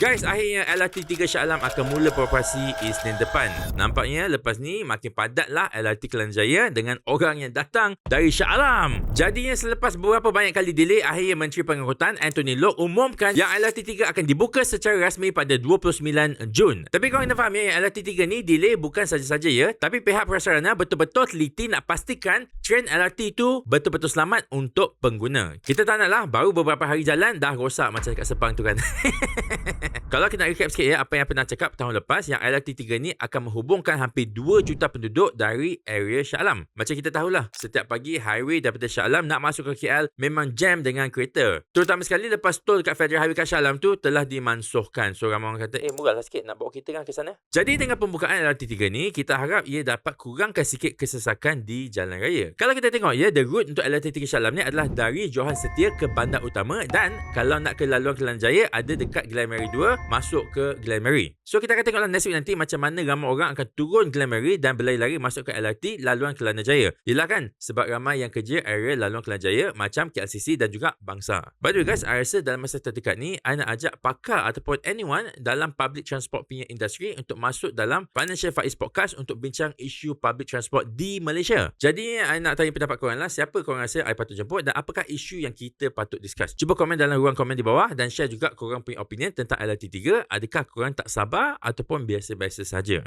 Guys, akhirnya LRT 3 Shah Alam akan mula beroperasi Isnin depan. Nampaknya lepas ni makin padatlah LRT Kelana Jaya dengan orang yang datang dari Shah Alam. Jadinya selepas beberapa banyak kali delay, akhirnya Menteri Pengangkutan Anthony Loke umumkan yang LRT 3 akan dibuka secara rasmi pada 29 Jun. Tapi korang kena faham ya, yang LRT 3 ni delay bukan saja-saja ya, tapi pihak prasarana betul-betul teliti nak pastikan train LRT tu betul-betul selamat untuk pengguna. Kita tak naklah baru beberapa hari jalan dah rosak macam kat Sepang tu kan. Kalau kita nak recap sikit ya, apa yang pernah cakap tahun lepas, yang LRT 3 ni akan menghubungkan hampir 2 juta penduduk dari area Shah Alam. Macam kita tahulah, setiap pagi highway daripada Shah Alam nak masuk ke KL memang jam dengan kereta. Terutama sekali lepas tol dekat Federal Highway kat Shah Alam tu telah dimansuhkan. So ramai orang kata, murahlah sikit nak bawa kita kan ke sana. Jadi dengan pembukaan LRT 3 ni, kita harap ia dapat kurangkan sikit kesesakan di jalan raya. Kalau kita tengok ya, the route untuk LRT 3 Shah Alam ni adalah dari Johan Setia ke Bandar Utama, dan kalau nak ke laluan Kelana Jaya ada dekat Glen Mary 2 masuk ke Glen Mary. So kita akan tengoklah next week nanti macam mana ramai orang akan turun Glen Mary dan berlari-lari masuk ke LRT laluan Kelana Jaya. Yelah kan, sebab ramai yang kerja area laluan Kelana Jaya macam KLCC dan juga Bangsa. By the way guys, I rasa dalam masa terdekat ni I nak ajak pakar ataupun anyone dalam public transport punya industri untuk masuk dalam Financial Faiz Podcast untuk bincang isu public transport di Malaysia. Jadi I nak tanya pendapat korang lah, siapa korang rasa I patut jemput dan apakah isu yang kita patut discuss. Cuba komen dalam ruang komen di bawah dan share juga korang punya opinion tentang LRT 3. Adakah korang tak sabar ataupun biasa-biasa saja?